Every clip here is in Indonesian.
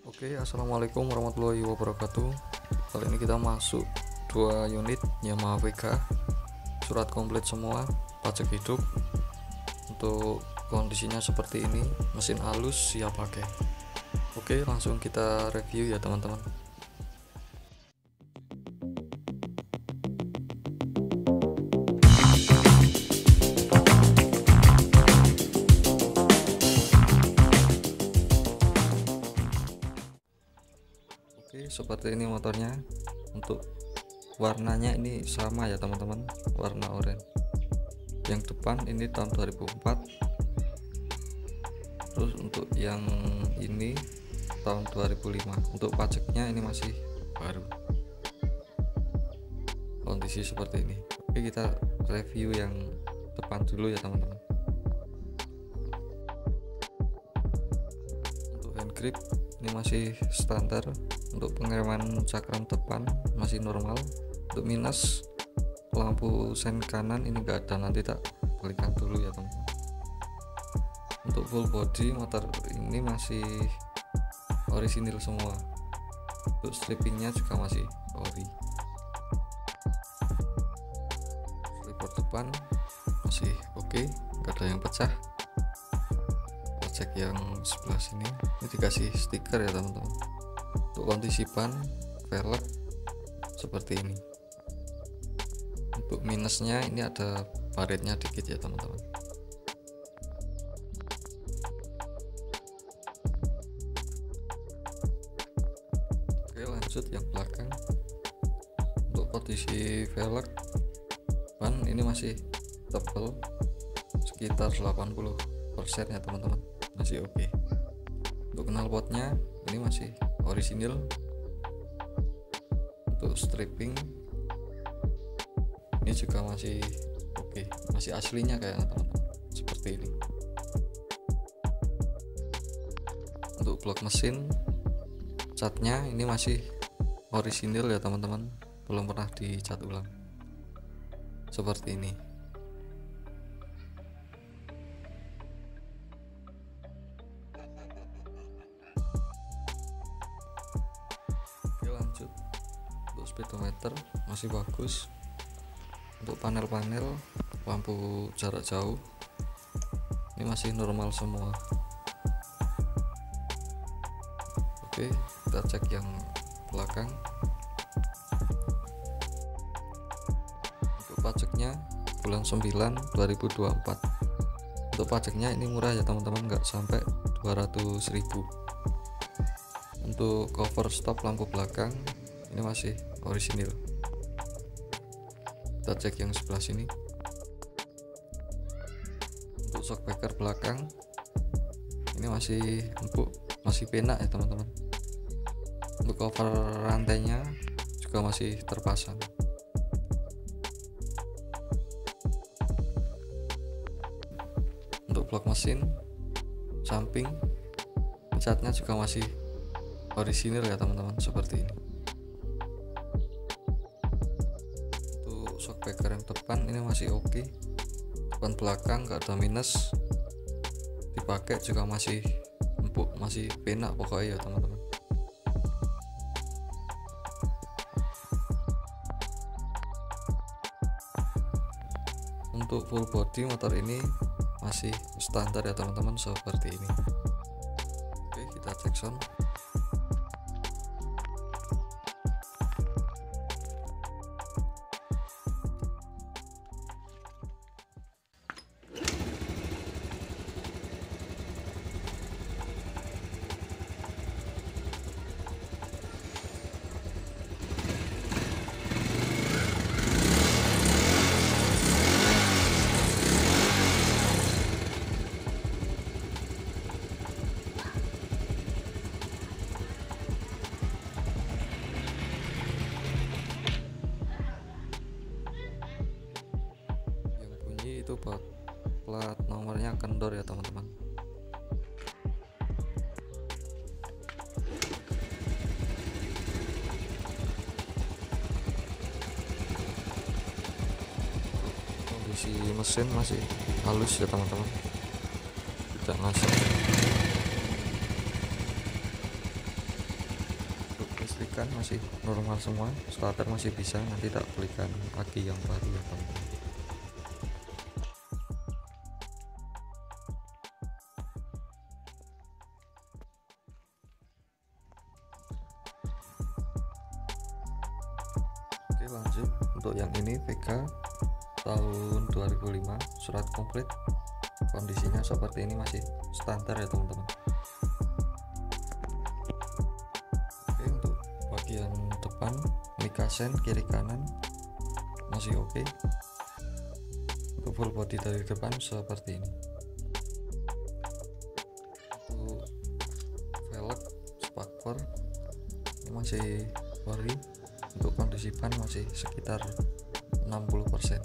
Oke, assalamualaikum warahmatullahi wabarakatuh. Kali ini kita masuk 2 unit Yamaha Vega, surat komplit semua, pajak hidup. Untuk kondisinya seperti ini, mesin halus siap pakai. Oke, langsung kita review ya teman-teman. Oke, seperti ini motornya. Untuk warnanya ini sama ya teman-teman, warna oranye. Yang depan ini tahun 2004, terus untuk yang ini tahun 2005. Untuk pajaknya ini masih baru, kondisi seperti ini. Oke, kita review yang depan dulu ya teman-teman. Untuk hand grip ini masih standar. Untuk pengereman cakram depan masih normal. Untuk minus, lampu sen kanan ini enggak ada, nanti tak balikan dulu ya teman-teman. Untuk full body motor ini masih orisinil semua. Untuk strippingnya juga masih ori. Slipper depan masih oke, enggak ada yang pecah. Kita cek yang sebelah sini, ini dikasih stiker ya teman-teman. Untuk kondisi ban velg seperti ini. Untuk minusnya ini ada baretnya dikit ya teman-teman. Oke, lanjut yang belakang. Untuk kondisi velg ban ini masih tebal, sekitar 80% ya teman-teman, masih oke. Untuk knalpotnya ini masih orisinil. Untuk stripping ini juga masih oke, masih aslinya kayak teman-teman, seperti ini. Untuk blok mesin catnya ini masih orisinil ya teman-teman, belum pernah dicat ulang, seperti ini. Lanjut, untuk speedometer masih bagus. Untuk panel-panel lampu jarak jauh ini masih normal semua. Oke, kita cek yang belakang. Untuk pajaknya bulan 9 2024. Untuk pajaknya ini murah ya teman-teman, nggak sampai 200.000. Untuk cover stop lampu belakang ini masih orisinil. Kita cek yang sebelah sini. Untuk shock breaker belakang ini masih empuk, masih penak ya teman-teman. Untuk cover rantainya juga masih terpasang. Untuk blok mesin samping catnya juga masih orisinil ya teman-teman, seperti ini. Untuk shock breaker yang depan ini masih oke. Depan belakang nggak ada minus, dipakai juga masih empuk, masih penak pokoknya ya teman-teman. Untuk full body motor ini masih standar ya teman-teman, seperti ini. Oke, kita cek sound. Itu plat nomornya kendor ya teman-teman. Kondisi mesin masih halus ya teman-teman, tidak ngasih. listrikan masih normal semua, starter masih bisa, nanti tak belikan aki yang baru ya teman-teman. Oke, lanjut untuk yang ini Vega tahun 2005, surat komplit, kondisinya seperti ini, masih standar ya teman-teman. Oke, untuk bagian depan mikasen kiri kanan masih oke. Untuk full body dari depan seperti ini. Untuk velg spakbor ini masih ori. Untuk kondisi ban masih sekitar 60%.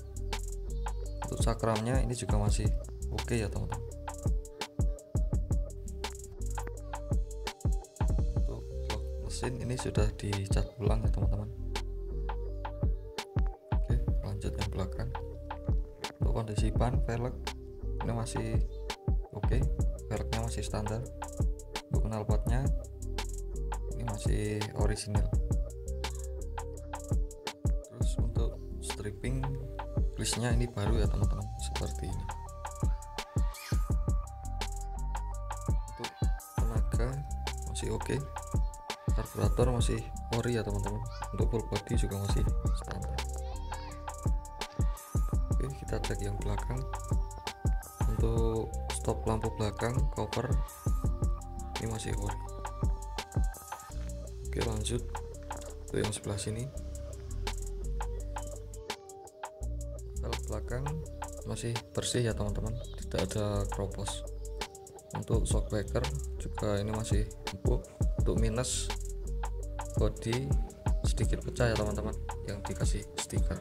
Untuk cakramnya ini juga masih oke ya teman-teman. Untuk blok mesin ini sudah dicat ulang ya teman-teman. Oke, lanjut yang belakang. Untuk kondisi ban velg ini masih oke, velgnya masih standar. Untuk knalpotnya ini masih orisinil. Terus untuk stripping listnya ini baru ya teman-teman, seperti ini. Untuk tenaga masih oke, karburator masih ori ya teman-teman. Untuk full body juga masih standar. Oke, kita cek yang belakang. Untuk stop lampu belakang cover ini masih ori. Oke, lanjut ke yang sebelah sini. Velg belakang masih bersih ya teman-teman, tidak ada kropos. Untuk shockbreaker juga ini masih empuk. Untuk minus body sedikit pecah ya teman-teman, yang dikasih stiker.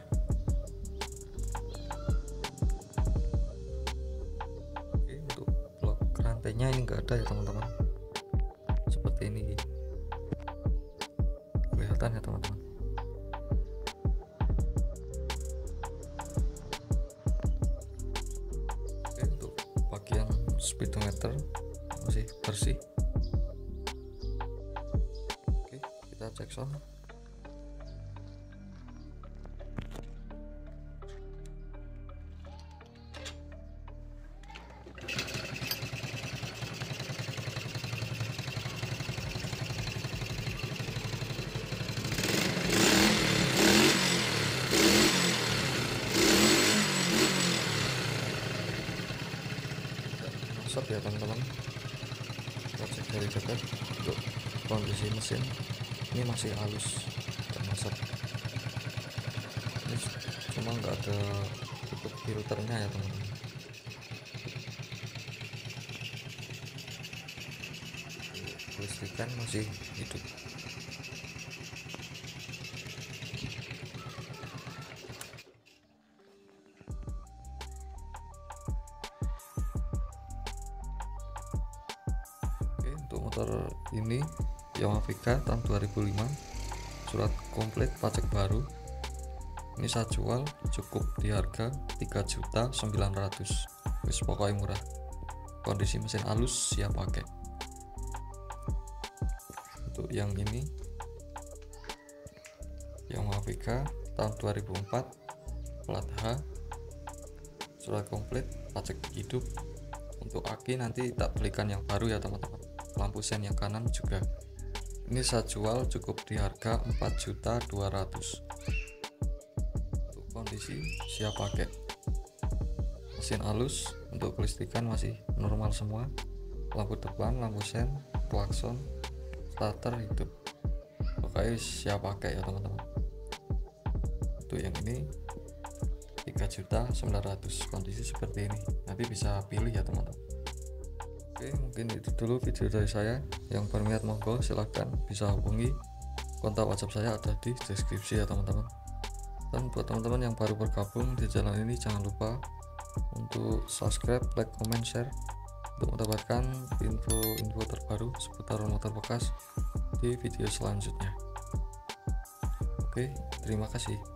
Oke, untuk blok rantainya ini enggak ada ya teman-teman, seperti ini kelihatan ya teman-teman. Bagian speedometer masih bersih. Oke, kita cek sound. Ya teman-teman, kita cek dari dekat. Untuk kondisi mesin ini masih halus dan masuk. Ini cuma nggak ada tutup filternya ya teman-teman. Listrikan masih hidup. Motor ini Yamaha Vega tahun 2005, surat komplit, pajak baru. Ini saya jual cukup di harga 3.900.000, wis pokoknya murah. Kondisi mesin halus, siap pakai. Untuk yang ini Yamaha Vega tahun 2004, plat H, surat komplit, pajak hidup. Untuk aki nanti tak belikan yang baru ya teman-teman. Lampu sen yang kanan juga ini saya jual cukup di harga 4.200.000. Untuk kondisi siap pakai, mesin halus. Untuk kelistrikan masih normal semua, lampu depan, lampu sen, klakson, starter hidup, pokoknya siap pakai ya teman-teman. Untuk yang ini 3.900.000, kondisi seperti ini, nanti bisa pilih ya teman-teman. Oke, mungkin itu dulu video dari saya. Yang berminat monggo silahkan bisa hubungi, kontak WhatsApp saya ada di deskripsi ya teman-teman. Dan buat teman-teman yang baru bergabung di channel ini, jangan lupa untuk subscribe, like, comment, share untuk mendapatkan info-info terbaru seputar motor bekas di video selanjutnya. Oke, terima kasih.